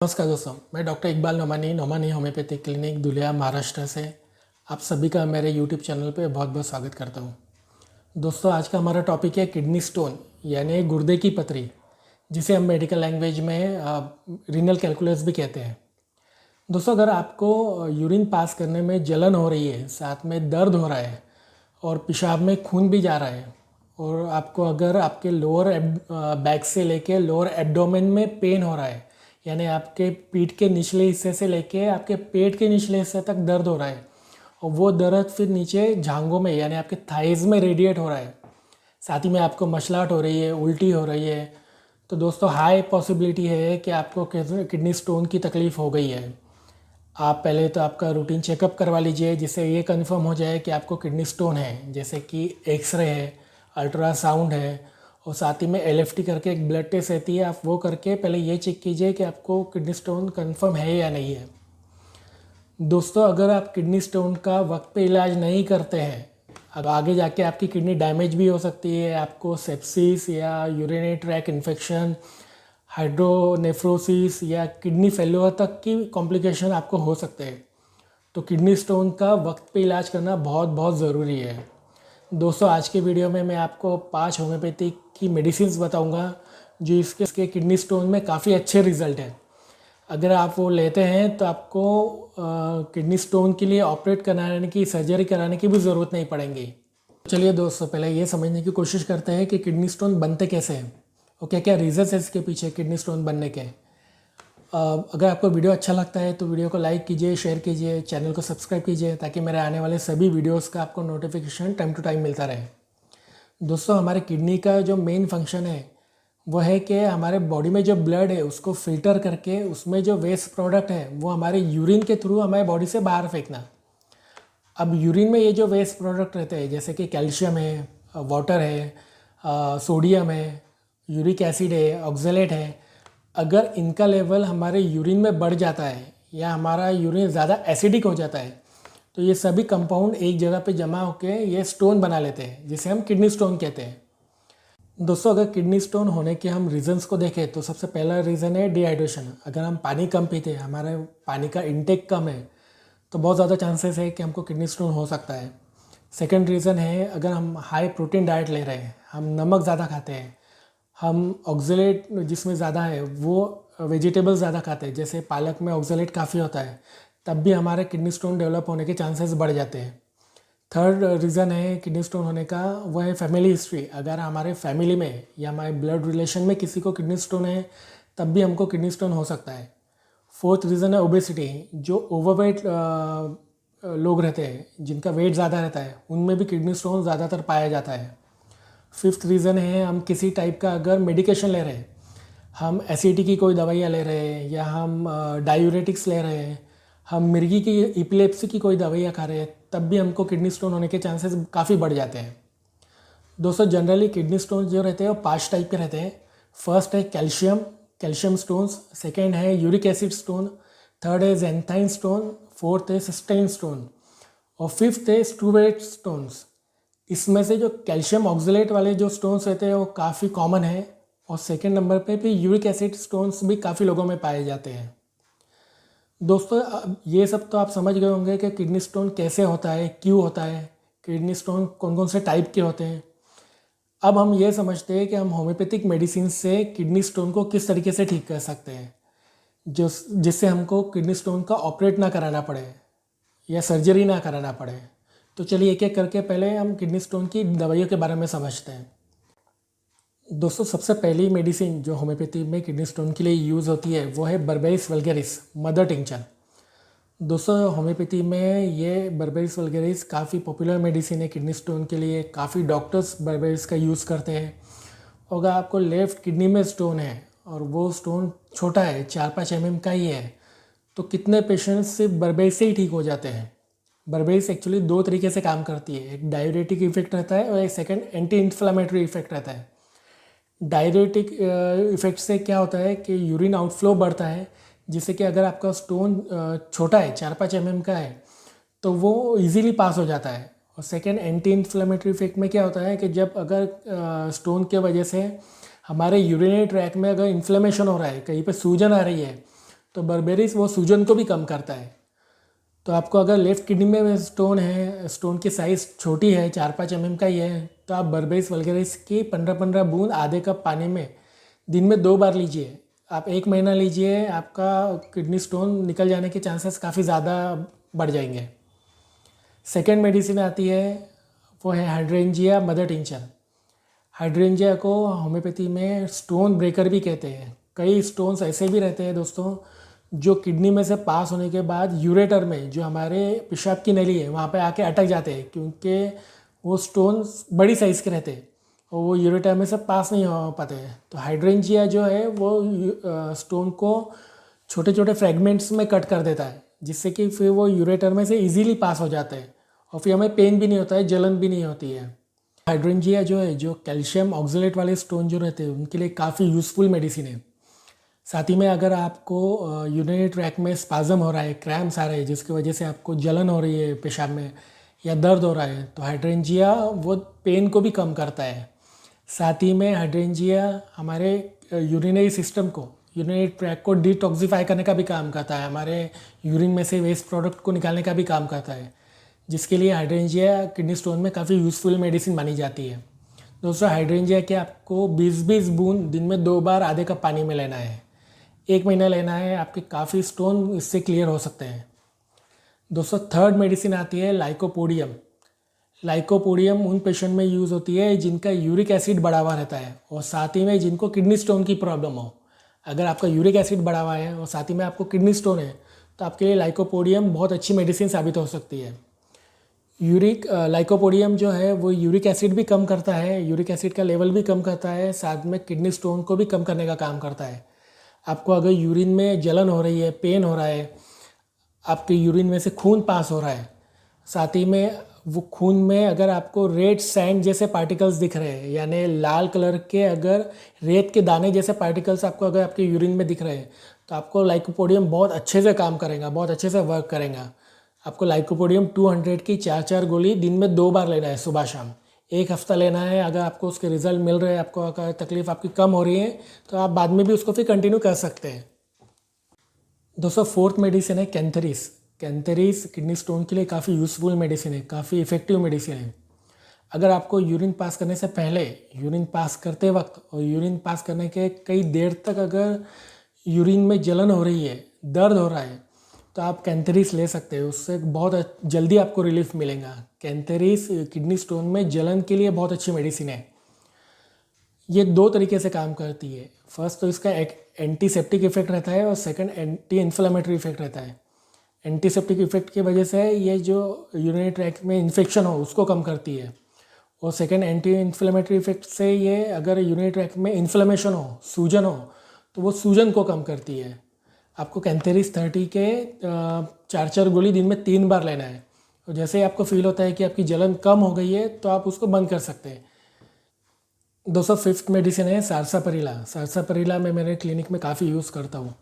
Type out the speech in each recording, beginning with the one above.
नमस्कार दोस्तों, मैं doctor Iqbal Nomani homeopathic clinic Dhulia Maharashtra से आप सभी का मेरे यूट्यूब चैनल पे बहुत बहुत स्वागत करता हूँ। दोस्तों, आज का हमारा टॉपिक है किडनी स्टोन यानी गुर्दे की पथरी, जिसे हम मेडिकल लैंग्वेज में रीनल कैलकुलस भी कहते हैं। दोस्तों, अगर आपको यूरिन पास करने में जलन हो रही है, साथ में दर्द हो रहा है और पेशाब में खून भी जा रहा है और आपको अगर आपके लोअर बैक से लेके लोअर एब्डोमेन में पेन हो रहा है, यानी आपके पीठ के निचले हिस्से से लेके आपके पेट के निचले हिस्से तक दर्द हो रहा है और वो दर्द फिर नीचे जांघों में यानी आपके थाइज़ में रेडिएट हो रहा है, साथ ही में आपको मसलाहट हो रही है, उल्टी हो रही है, तो दोस्तों हाई पॉसिबिलिटी है कि आपको किडनी स्टोन की तकलीफ़ हो गई है। आप पहले तो आपका रूटीन चेकअप करवा लीजिए, जिससे ये कंफर्म हो जाए कि आपको किडनी स्टोन है, जैसे कि एक्सरे है, अल्ट्रासाउंड है और साथ ही में एलएफटी करके एक ब्लड टेस्ट रहती है, आप वो करके पहले ये चेक कीजिए कि आपको किडनी स्टोन कंफर्म है या नहीं है। दोस्तों, अगर आप किडनी स्टोन का वक्त पे इलाज नहीं करते हैं, अब आगे जाके आपकी किडनी डैमेज भी हो सकती है, आपको सेप्सिस या यूरिनरी ट्रैक इन्फेक्शन, हाइड्रोनेफ्रोसिस या किडनी फेल्योर तक की कॉम्प्लिकेशन आपको हो सकते हैं। तो किडनी स्टोन का वक्त पे इलाज करना बहुत बहुत ज़रूरी है। दोस्तों, आज के वीडियो में मैं आपको 5 होम्योपैथिक की मेडिसिन बताऊंगा जो इसके किडनी स्टोन में काफ़ी अच्छे रिजल्ट हैं। अगर आप वो लेते हैं तो आपको किडनी स्टोन के लिए ऑपरेट कराने की, सर्जरी कराने की भी ज़रूरत नहीं पड़ेगी। चलिए दोस्तों, पहले ये समझने की कोशिश करते हैं कि किडनी स्टोन बनते कैसे हैं और क्या क्या रीज़न्स है इसके पीछे किडनी स्टोन बनने के। अगर आपको वीडियो अच्छा लगता है तो वीडियो को लाइक कीजिए, शेयर कीजिए, चैनल को सब्सक्राइब कीजिए ताकि मेरे आने वाले सभी वीडियोस का आपको नोटिफिकेशन टाइम टू टाइम मिलता रहे। दोस्तों, हमारे किडनी का जो मेन फंक्शन है वो है कि हमारे बॉडी में जो ब्लड है उसको फिल्टर करके उसमें जो वेस्ट प्रोडक्ट है वो हमारे यूरिन के थ्रू हमारे बॉडी से बाहर फेंकना। अब यूरिन में ये जो वेस्ट प्रोडक्ट रहते हैं, जैसे कि कैल्शियम है, वाटर है, सोडियम है, यूरिक एसिड है, ऑक्जेलेट है, अगर इनका लेवल हमारे यूरिन में बढ़ जाता है या हमारा यूरिन ज़्यादा एसिडिक हो जाता है तो ये सभी कंपाउंड एक जगह पे जमा होकर ये स्टोन बना लेते हैं, जिसे हम किडनी स्टोन कहते हैं। दोस्तों, अगर किडनी स्टोन होने के हम रीजंस को देखें तो सबसे पहला रीज़न है डिहाइड्रेशन। अगर हम पानी कम पीते हैं, हमारे पानी का इंटेक कम है, तो बहुत ज़्यादा चांसेस है कि हमको किडनी स्टोन हो सकता है। सेकंड रीज़न है अगर हम हाई प्रोटीन डाइट ले रहे हैं, हम नमक ज़्यादा खाते हैं, हम ऑक्जेलेट जिसमें ज़्यादा है वो वेजिटेबल ज़्यादा खाते हैं, जैसे पालक में ऑक्जेलेट काफ़ी होता है, तब भी हमारे किडनी स्टोन डेवलप होने के चांसेस बढ़ जाते हैं। थर्ड रीज़न है किडनी स्टोन होने का, वो है फैमिली हिस्ट्री। अगर हमारे फैमिली में या हमारे ब्लड रिलेशन में किसी को किडनी स्टोन है तब भी हमको किडनी स्टोन हो सकता है। फोर्थ रीज़न है ओबेसिटी। जो ओवरवेट लोग रहते हैं, जिनका वेट ज़्यादा रहता है, उनमें भी किडनी स्टोन ज़्यादातर पाया जाता है। फिफ्थ रीज़न है हम किसी टाइप का अगर मेडिकेशन ले रहे हैं, हम एसिडिटी की कोई दवाइयाँ ले रहे हैं या हम डायूरेटिक्स ले रहे हैं, हम मिर्गी की इपिलेप्सी की कोई दवाइयाँ खा रहे हैं, तब भी हमको किडनी स्टोन होने के चांसेस काफ़ी बढ़ जाते हैं। दोस्तों, जनरली किडनी स्टोन जो रहते हैं वो 5 टाइप के रहते हैं। फर्स्ट है कैल्शियम स्टोन्स, सेकेंड है यूरिक एसिड स्टोन, थर्ड है जेंथाइन स्टोन, फोर्थ है सिस्टाइन स्टोन और फिफ्थ है स्ट्रूवेट स्टोन्स। इसमें से जो कैल्शियम ऑक्जेलेट वाले जो स्टोन्स रहते हैं वो काफ़ी कॉमन है और सेकेंड नंबर पे भी यूरिक एसिड स्टोन्स भी काफ़ी लोगों में पाए जाते हैं। दोस्तों, अब ये सब तो आप समझ गए होंगे कि किडनी स्टोन कैसे होता है, क्यों होता है, किडनी स्टोन कौन कौन से टाइप के होते हैं। अब हम ये समझते हैं कि हम होम्योपैथिक मेडिसिन से किडनी स्टोन को किस तरीके से ठीक कर सकते हैं, जिससे हमको किडनी स्टोन का ऑपरेट ना कराना पड़े या सर्जरी ना कराना पड़े। तो चलिए एक एक करके पहले हम किडनी स्टोन की दवाइयों के बारे में समझते हैं। दोस्तों, सबसे पहली मेडिसिन जो होम्योपैथी में किडनी स्टोन के लिए यूज़ होती है वो है बर्बेरिस वल्गेरिस मदर टिंचर। दोस्तों, होम्योपैथी में ये बर्बेरिस वल्गेरिस काफ़ी पॉपुलर मेडिसिन है किडनी स्टोन के लिए। काफ़ी डॉक्टर्स बर्बेरिस का यूज़ करते हैं। अगर आपको लेफ़्ट किडनी में स्टोन है और वो स्टोन छोटा है, 4-5 mm का ही है, तो कितने पेशेंट्स सिर्फ बर्बेरिस से ही ठीक हो जाते हैं। बर्बेरिस एक्चुअली 2 तरीके से काम करती है, एक डायूरेटिक इफेक्ट रहता है और एक सेकेंड एंटी इन्फ्लामेटरी इफेक्ट रहता है। डायरेटिक इफेक्ट से क्या होता है कि यूरिन आउटफ्लो बढ़ता है, जिससे कि अगर आपका स्टोन छोटा है, 4-5 mm का है, तो वो इजीली पास हो जाता है। और सेकेंड एंटी इन्फ्लेमेटरी इफेक्ट में क्या होता है कि जब अगर स्टोन के वजह से हमारे यूरिनरी ट्रैक में अगर इन्फ्लेमेशन हो रहा है, कहीं पे सूजन आ रही है, तो बर्बेरीज वो सूजन को भी कम करता है। तो आपको अगर लेफ़्ट किडनी में स्टोन है, स्टोन की साइज़ छोटी है, 4-5 mm का ही है, तो आप बर्बेरीज वल्गेरिस की 15-15 बूंद आधे कप पानी में दिन में 2 बार लीजिए। आप 1 महीना लीजिए, आपका किडनी स्टोन निकल जाने के चांसेस काफ़ी ज़्यादा बढ़ जाएंगे। सेकेंड मेडिसिन आती है, वो है हाइड्रेंजिया मदर टिंचर। हाइड्रेंजिया को होम्योपैथी में स्टोन ब्रेकर भी कहते हैं। कई स्टोन्स ऐसे भी रहते हैं दोस्तों, जो किडनी में से पास होने के बाद यूरेटर में, जो हमारे पेशाब की नली है, वहाँ पे आके अटक जाते हैं, क्योंकि वो स्टोन्स बड़ी साइज़ के रहते हैं और वो यूरेटर में से पास नहीं हो पाते हैं। तो हाइड्रेंजिया जो है वो स्टोन को छोटे छोटे फ्रेगमेंट्स में कट कर देता है, जिससे कि फिर वो यूरेटर में से इजीली पास हो जाते हैं और फिर हमें पेन भी नहीं होता है, जलन भी नहीं होती है। हाइड्रेंजिया जो है, जो कैल्शियम ऑक्सलेट वाले स्टोन जो रहते हैं उनके लिए काफ़ी यूज़फुल मेडिसिन है। साथ ही में अगर आपको यूरिनरी ट्रैक में स्पाज़म हो रहा है, क्रैम्प्स आ रहे हैं, जिसकी वजह से आपको जलन हो रही है पेशाब में या दर्द हो रहा है, तो हाइड्रेंजिया वो पेन को भी कम करता है। साथ ही में हाइड्रेंजिया हमारे यूरिनरी सिस्टम को, यूरिनरी ट्रैक को डिटॉक्सिफाई करने का भी काम करता है, हमारे यूरिन में से वेस्ट प्रोडक्ट को निकालने का भी काम करता है, जिसके लिए हाइड्रेंजिया किडनी स्टोन में काफ़ी यूज़फुल मेडिसिन मानी जाती है। दोस्तों, हाइड्रेंजिया के आपको 20-20 बूंद दिन में 2 बार आधे कप पानी में लेना है। 1 महीना लेना है, आपके काफ़ी स्टोन इससे क्लियर हो सकते हैं। दोस्तों, थर्ड मेडिसिन आती है लाइकोपोडियम। लाइकोपोडियम उन पेशेंट में यूज़ होती है जिनका यूरिक एसिड बढ़ा हुआ रहता है और साथ ही में जिनको किडनी स्टोन की प्रॉब्लम हो। अगर आपका यूरिक एसिड बढ़ा हुआ है और साथ ही में आपको किडनी स्टोन है, तो आपके लिए लाइकोपोडियम बहुत अच्छी मेडिसिन साबित हो सकती है। लाइकोपोडियम जो है वो यूरिक एसिड भी कम करता है, यूरिक एसिड का लेवल भी कम करता है, साथ में किडनी स्टोन को भी कम करने का काम करता है। आपको अगर यूरिन में जलन हो रही है, पेन हो रहा है, आपके यूरिन में से खून पास हो रहा है, साथ ही में वो खून में अगर आपको रेड सैंड जैसे पार्टिकल्स दिख रहे हैं, यानी लाल कलर के अगर रेत के दाने जैसे पार्टिकल्स आपको अगर आपके यूरिन में दिख रहे हैं, तो आपको लाइकोपोडियम बहुत अच्छे से काम करेगा, बहुत अच्छे से वर्क करेगा। आपको लाइकोपोडियम 200 की 4-4 गोली दिन में 2 बार लेना है, सुबह शाम। 1 हफ्ता लेना है। अगर आपको उसके रिजल्ट मिल रहे हैं, आपको अगर तकलीफ़ आपकी कम हो रही है, तो आप बाद में भी उसको फिर कंटिन्यू कर सकते हैं। दोस्तों, फोर्थ मेडिसिन है कैंथरीस। कैंथरीस किडनी स्टोन के लिए काफ़ी यूज़फुल मेडिसिन है, काफ़ी इफ़ेक्टिव मेडिसिन है। अगर आपको यूरिन पास करने से पहले, यूरिन पास करते वक्त और यूरिन पास करने के कई देर तक अगर यूरिन में जलन हो रही है, दर्द हो रहा है, तो आप कैंथरीस ले सकते हैं। उससे बहुत जल्दी आपको रिलीफ मिलेगा। कैंथरीस किडनी स्टोन में जलन के लिए बहुत अच्छी मेडिसिन है। ये 2 तरीके से काम करती है। फर्स्ट तो इसका एक एंटीसेप्टिक इफेक्ट रहता है और सेकंड एंटी इन्फ्लेमेटरी इफेक्ट रहता है। एंटीसेप्टिक इफेक्ट की वजह से ये जो यूरिनरी ट्रैक्ट में इन्फेक्शन हो उसको कम करती है, और सेकंड एंटी इन्फ्लेमेटरी इफेक्ट से ये अगर यूरिनरी ट्रैक्ट में इन्फ्लेमेशन हो, सूजन हो, तो वो सूजन को कम करती है। आपको कैंथेरिस 30 के 4-4 गोली दिन में 3 बार लेना है, और जैसे ही आपको फील होता है कि आपकी जलन कम हो गई है, तो आप उसको बंद कर सकते हैं। दोस्तों, फिफ्थ मेडिसिन है सारसापरिला। सारसापरिला मैं मेरे क्लिनिक में काफ़ी यूज़ करता हूँ।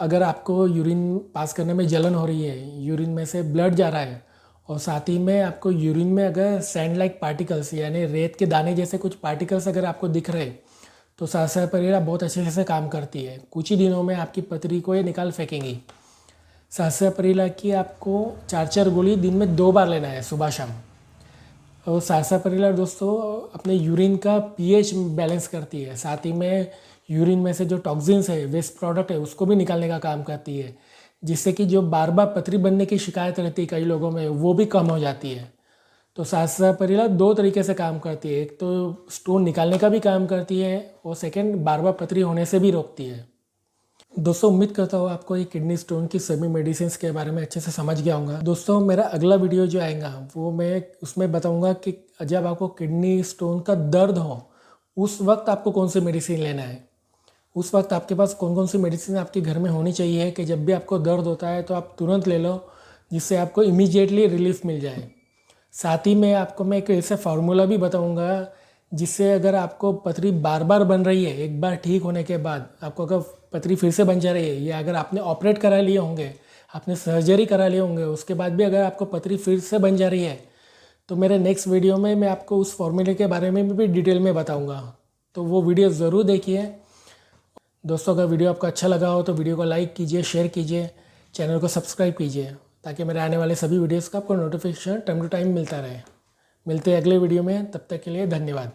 अगर आपको यूरिन पास करने में जलन हो रही है, यूरिन में से ब्लड जा रहा है, और साथ ही में आपको यूरिन में अगर सैंड लाइक पार्टिकल्स यानी रेत के दाने जैसे कुछ पार्टिकल्स अगर आपको दिख रहे, तो सारसापरिला बहुत अच्छे से काम करती है। कुछ ही दिनों में आपकी पथरी को ये निकाल फेंकेंगी। सारसापरिला की आपको 4-4 गोली दिन में 2 बार लेना है, सुबह शाम। और सारसापरिला दोस्तों अपने यूरिन का पीएच बैलेंस करती है, साथ ही में यूरिन में से जो टॉक्सिन्स है, वेस्ट प्रोडक्ट है, उसको भी निकालने का काम करती है, जिससे कि जो बार बार पथरी बनने की शिकायत रहती है कई लोगों में, वो भी कम हो जाती है। तो सारसापरिला 2 तरीके से काम करती है। एक तो स्टोन निकालने का भी काम करती है, और सेकेंड बार बार पथरी होने से भी रोकती है। दोस्तों, उम्मीद करता हूँ आपको ये किडनी स्टोन की सभी मेडिसिन के बारे में अच्छे से समझ गया होगा। दोस्तों, मेरा अगला वीडियो जो आएगा वो मैं उसमें बताऊँगा कि जब आपको किडनी स्टोन का दर्द हो, उस वक्त आपको कौन सी मेडिसिन लेना है। उस वक्त आपके पास कौन कौन सी मेडिसिन आपके घर में होनी चाहिए कि जब भी आपको दर्द होता है तो आप तुरंत ले लो, जिससे आपको इमीडिएटली रिलीफ मिल जाए। साथ ही में आपको मैं एक ऐसा फार्मूला भी बताऊंगा जिससे अगर आपको पथरी बार बार बन रही है, एक बार ठीक होने के बाद आपको अगर पथरी फिर से बन जा रही है, या अगर आपने ऑपरेट करा लिए होंगे, आपने सर्जरी करा लिए होंगे, उसके बाद भी अगर आपको पथरी फिर से बन जा रही है, तो मेरे नेक्स्ट वीडियो में मैं आपको उस फॉर्मूले के बारे में भी डिटेल में बताऊँगा। तो वो वीडियो ज़रूर देखिए। दोस्तों अगर वीडियो आपको अच्छा लगा हो तो वीडियो को लाइक कीजिए, शेयर कीजिए, चैनल को सब्सक्राइब कीजिए ताकि मेरे आने वाले सभी वीडियोज़ का आपको नोटिफिकेशन टाइम टू टाइम मिलता रहे। मिलते हैं अगले वीडियो में, तब तक के लिए धन्यवाद।